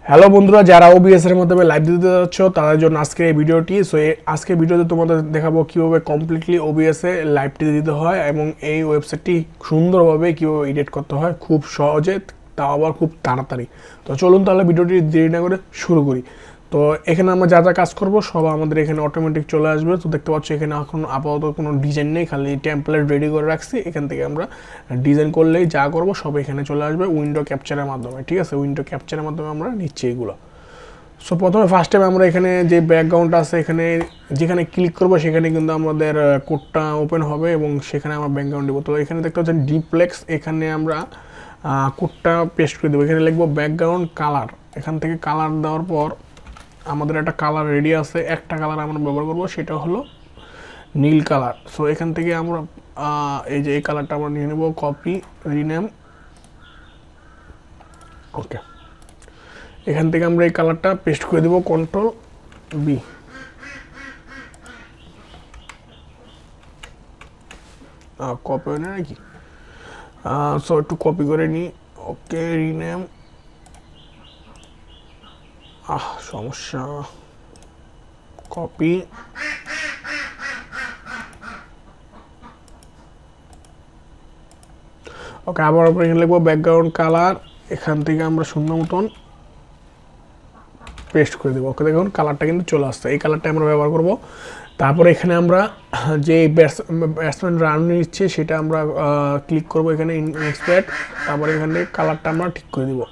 Hello বন্ধুরা, যারা OBS এর মাধ্যমে লাইভ দিতে যাচ্ছ তাদের জন্য আজকের এই ভিডিওটি। সো আজকে ভিডিওতে তোমাদের দেখাবো কীভাবে কমপ্লিটলি ওবিএস এ লাইভটি দিতে হয় এবং এই ওয়েবসাইটটি সুন্দরভাবে কীভাবে এডিট করতে হয় খুব সহজে, তাও আবার খুব তাড়াতাড়ি। তো চলুন তাহলে ভিডিওটি দেরি না করে শুরু করি। তো এখানে আমরা যা যা কাজ করব সব আমাদের এখানে অটোমেটিক চলে আসবে। তো দেখতে পাচ্ছ এখানে এখন আপাতত কোনো ডিজাইন নেই, খালি টেমপ্লেট রেডি করে রাখছি। এখান থেকে আমরা ডিজাইন করলেই যা করব সব এখানে চলে আসবে উইন্ডো ক্যাপচারের মাধ্যমে। ঠিক আছে, উইন্ডো ক্যাপচারের মাধ্যমে আমরা নিচ্ছি এগুলো। সো প্রথমে ফার্স্ট টাইম আমরা এখানে যে ব্যাকগ্রাউন্ড আছে এখানে যেখানে ক্লিক করব সেখানে কিন্তু আমাদের কোডটা ওপেন হবে এবং সেখানে আমরা ব্যাকগ্রাউন্ড দেবো। তো এখানে দেখতে পাচ্ছেন ডিপ্লেক্স, এখানে আমরা কোডটা পেস্ট করে দেবো। এখানে লিখবো ব্যাকগ্রাউন্ড কালার। এখান থেকে কালার দেওয়ার পর আমাদের একটা কালার রেডি আছে, একটা কালার আমরা ব্যবহার করব, সেটা হলো নীল কালার। সো এখান থেকে আমরা এই যে এই কালারটা আমরা নিয়ে নেব, কপি, রিনেম। ওকে, এখান থেকে আমরা এই কালারটা পেস্ট করে দেব, কন্ট্রোল বি। কপি হয় না নাকি? সো একটু কপি করে নিই। ওকে, রিনেম। সমস্যা, কপি। ওকে, আবার এখানে লিখবো ব্যাকগ্রাউন্ড কালার। এখান থেকে আমরা সুন্দর মতন পেস্ট করে দেবো। ওকে, দেখুন কালারটা কিন্তু চলে আসছে। এই কালারটা আমরা ব্যবহার করব। তারপরে এখানে আমরা যে ব্যাটসম্যান রান নিচ্ছে সেটা আমরা ক্লিক করব এখানে এক্সপোর্ট। তারপরে এখানে কালারটা আমরা ঠিক করে দিব,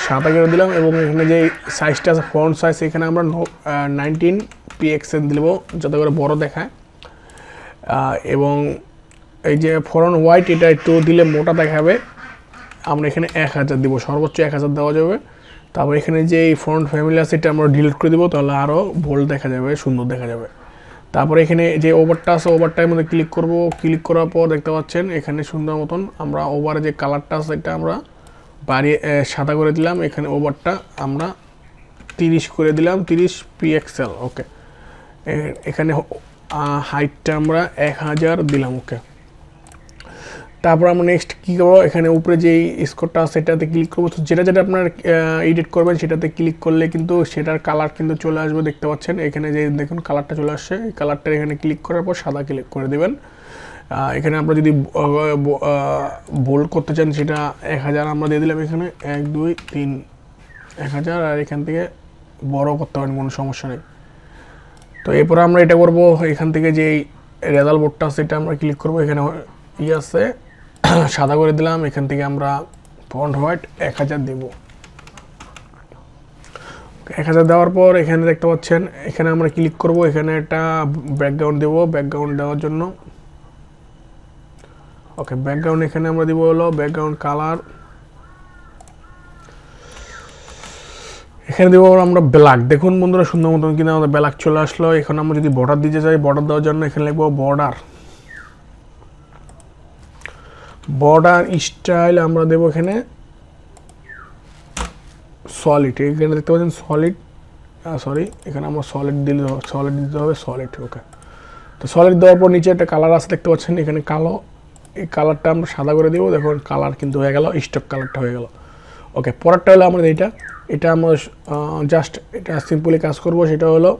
সাদা করে দিলাম এবং এখানে যে সাইজটা আছে ফন্ট সাইজ এখানে আমরা 19 pixel দিব যাতে করে বড় দেখায়। এবং এই যে ফরন হোয়াইট এটা একটু দিলে মোটা দেখাবে। আমরা এখানে 1000 দিব, সর্বোচ্চ 1000 দেওয়া যাবে। তারপর এখানে যে এই ফন্ট ফ্যামিলি আছে এটা আমরা ডিলিট করে দিব, তাহলে আরও বোল্ড দেখা যাবে, সুন্দর দেখা যাবে। তারপরে এখানে যে ওভারটা আছে ওভারটার মধ্যে ক্লিক করব। ক্লিক করার পর দেখতে পাচ্ছেন এখানে সুন্দর মতন আমরা ওভারে যে কালারটা আছে এটা আমরা বাড়িয়ে সাদা করে দিলাম। এখানে ওভারটা আমরা 30 করে দিলাম, 30 pixel। ওকে, এখানে হাইটটা আমরা 1000 দিলাম। ওকে, তারপর আমরা নেক্সট কী করবো, এখানে উপরে যে স্কোরটা আছে সেটাতে ক্লিক করবো। যেটা যেটা আপনার এডিট করবেন সেটাতে ক্লিক করলে কিন্তু সেটার কালার কিন্তু চলে আসবে। দেখতে পাচ্ছেন এখানে যে দেখুন কালারটা চলে আসছে। এই কালারটা এখানে ক্লিক করার পর সাদা ক্লিক করে দেবেন। এখানে আমরা যদি বোল্ড করতে চান সেটা 1000 আমরা দিয়ে দিলাম। এখানে 1 2 3 1000। আর এখান থেকে বড় করতে পারেন, কোনো সমস্যা নেই। তো এরপরে আমরা এটা করব, এখান থেকে যে রেজাল্ট বোর্ডটা আছে এটা আমরা ক্লিক করব। এখানে আছে সাদা করে দিলাম। এখান থেকে আমরা ফন্ট হোয়াইট 1000 দেব। 1000 দেওয়ার পর এখানে দেখতে পাচ্ছেন এখানে আমরা ক্লিক করব। এখানে একটা ব্যাকগ্রাউন্ড দেব, ব্যাকগ্রাউন্ড দেওয়ার জন্য। ওকে, ব্যাকগ্রাউন্ড এখানে আমরা দিব হলো ব্যাকগ্রাউন্ড কালার। এখানে দেবো আমরা ব্ল্যাক। দেখুন বন্ধুরা সুন্দর মতন কিন্তু আমাদের ব্ল্যাক চলে আসলো। এখন আমরা যদি বর্ডার দিতে চাই, বর্ডার দেওয়ার জন্য এখানে লিখবো বর্ডার। বর্ডার স্টাইল আমরা দেবো এখানে সলিড। এখানে দেখতে পাচ্ছেন সলিড, সরি এখানে আমরা সলিড দিলে সলিড দিতে হবে, সলিড। ওকে, তো সলিড দেওয়ার পর নিচে একটা কালার আছে দেখতে পাচ্ছেন এখানে কালো। এই কালারটা আমরা সাদা করে দেবো। দেখুন কালার কিন্তু হয়ে গেল, স্টক কালারটা হয়ে গেল। ওকে, পরেরটা হলো আমাদের এটা আমরা জাস্ট এটা সিম্পলি কাজ করব। সেটা হলো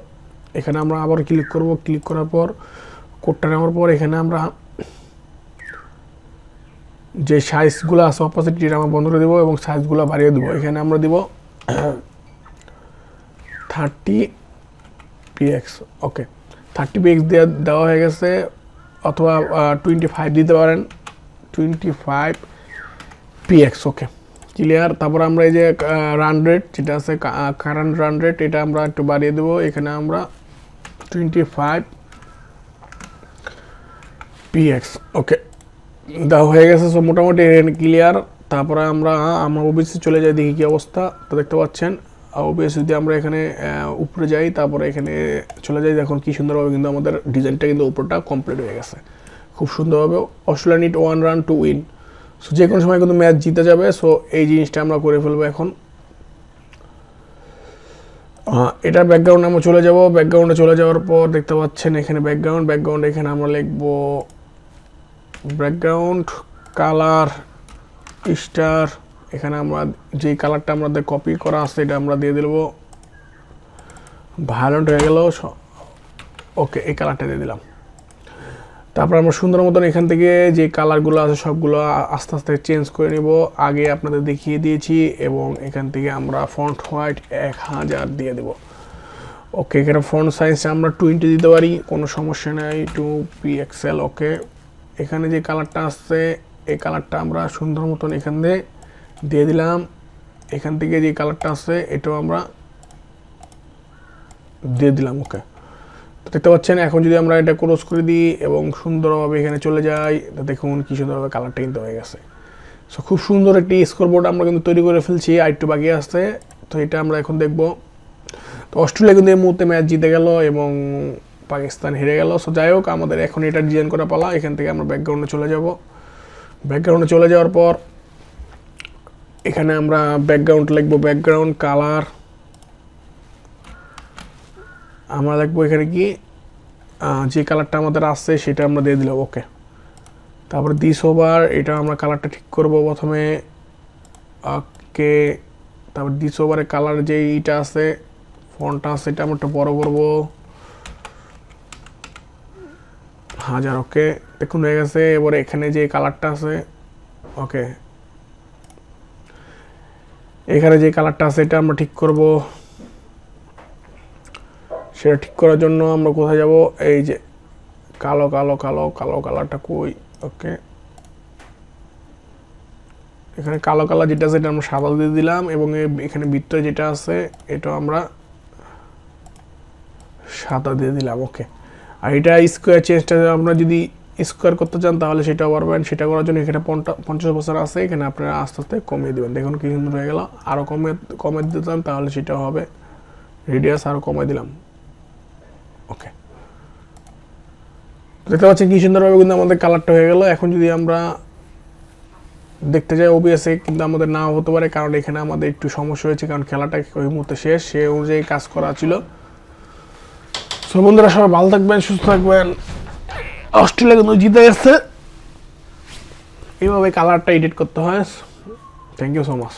এখানে আমরা আবার ক্লিক করব। ক্লিক করার পর কোডটা নেওয়ার পর এখানে আমরা যে সাইজগুলো আছে অপোজিট এটা আমরা বন্ধ করে দেবো এবং সাইজগুলো বাড়িয়ে দেবো। এখানে আমরা দিব 30 px। ওকে, 30 px দেওয়া হয়ে গেছে, অথবা 25 দিতে পারেন, 25 px। ওকে, ক্লিয়ার। তারপর আমরা এই যে রান রেট যেটা আছে কারেন্ট রান রেট এটা আমরা একটু বাড়িয়ে দেবো। এখানে আমরা 25 px। ওকে, দেওয়া হয়ে গেছে। সো মোটামুটি ক্লিয়ার। তারপরে আমরা ওবিএসে চলে যাই, দেখি কী অবস্থা। তো দেখতে পাচ্ছেন ওবিএস যদি আমরা এখানে উপরে যাই, তারপরে এখানে চলে যাই, দেখুন কী সুন্দরভাবে কিন্তু আমাদের ডিজাইনটা কিন্তু উপরটা কমপ্লিট হয়ে গেছে খুব সুন্দরভাবে। Australia need 1 run to win. So যে কোনো সময় কিন্তু ম্যাচ জিতে যাবে। সো এই জিনিসটা আমরা করে ফেলবো এখন। এটার ব্যাকগ্রাউন্ডে আমরা চলে যাব। ব্যাকগ্রাউন্ডে চলে যাওয়ার পর দেখতে পাচ্ছেন এখানে ব্যাকগ্রাউন্ড এখানে আমরা লিখবো ব্যাকগ্রাউন্ড কালার স্টার এখানে আমরা যেই কালারটা আমাদের কপি করা আছে এটা আমরা দিয়ে দেব, ভায়োলেট হয়ে গেল। ওকে, এই কালারটা দিয়ে দিলাম। তারপর আমরা সুন্দর মতন এখান থেকে যে কালারগুলো আছে সবগুলো আস্তে আস্তে চেঞ্জ করে নিব। আগে আপনাদের দেখিয়ে দিয়েছি, এবং এখান থেকে আমরা ফন্ট হোয়াইট 1000 দিয়ে দেব। ওকে, এখানে ফন্ট সাইজ আমরা 20 দিতে পারি, কোনো সমস্যা নাই, 2 পিক্সেল। ওকে, এখানে যে কালারটা আসছে এই কালারটা আমরা সুন্দর মতন এখান দিয়ে দিলাম। এখান থেকে যে কালারটা আসছে এটাও আমরা দিয়ে দিলাম। ওকে, দেখতে পাচ্ছেন। এখন যদি আমরা এটা ক্লোজ করে দিই এবং সুন্দরভাবে এখানে চলে যাই, দেখুন কি সুন্দরভাবে কালারটা কিন্তু হয়ে গেছে। সো খুব সুন্দর একটি স্কোরবোর্ড আমরা কিন্তু তৈরি করে ফেলছি, আর একটু বাকি আসছে। তো এটা আমরা এখন দেখব। তো অস্ট্রেলিয়া কিন্তু এই মুহূর্তে ম্যাচ জিতে গেল এবং পাকিস্তান হেরে গেল। সো যাই হোক, আমাদের এখন এটা ডিজাইন করা পালা। এখান থেকে আমরা ব্যাকগ্রাউন্ডে চলে যাব। ব্যাকগ্রাউন্ডে চলে যাওয়ার পর এখানে আমরা ব্যাকগ্রাউন্ড লিখবো, ব্যাকগ্রাউন্ড কালার আমরা লিখবো এখানে কি যে কালারটা আমাদের আসছে সেটা আমরা দিয়ে দিলাম। ওকে, তারপরে দিস ওভার, এটা আমরা কালারটা ঠিক করব প্রথমে। ওকে, তারপর দিস ওভারের কালার যে এইটা আছে, ফন্টটা আছে, এটা আমরা একটু বড় করব 1000। ওকে, দেখুন হয়ে গেছে। এবারে এখানে যে কালারটা আছে, ওকে, এখানে যে কালারটা আছে এটা আমরা ঠিক করব। সেটা ঠিক করার জন্য আমরা কোথায় যাব, এই যে কালো কালো কালো কালো কালারটা কই। ওকে, এখানে কালো কালার যেটা আছে এটা আমরা সাদা দিয়ে দিলাম, এবং এখানে ভিতরে যেটা আছে এটা আমরা সাদা দিয়ে দিলাম। ওকে, আর এটা স্কোয়ার চেঞ্জটা আমরা যদি স্কোয়ার করতে চান তাহলে সেটাও পারবেন। সেটা করার জন্য এখানে 50% আছে, এখানে আপনারা আস্তে আস্তে কমিয়ে দেবেন। দেখুন কি সুন্দর হয়ে গেল। আরও কমে দিতে চান তাহলে সেটাও হবে, রেডিয়াস আরও কমাই দিলাম। ওকে, দেখতে পাচ্ছেন কি সুন্দরভাবে কিন্তু আমাদের কালারটা হয়ে গেল। এখন যদি আমরা দেখতে যাই ওবিএসে কিন্তু আমাদের নাও হতে পারে, কারণ এখানে আমাদের একটু সমস্যা হয়েছে, কারণ খেলাটা ওই মুহূর্তে শেষ, সে অনুযায়ী কাজ করা ছিল। সো বন্ধুরা, সবাই ভালো থাকবেন, সুস্থ থাকবেন। অস্ট্রেলিয়া কিন্তু জিতে গেছে। এইভাবে কালারটা এডিট করতে হয়। Thank you so much.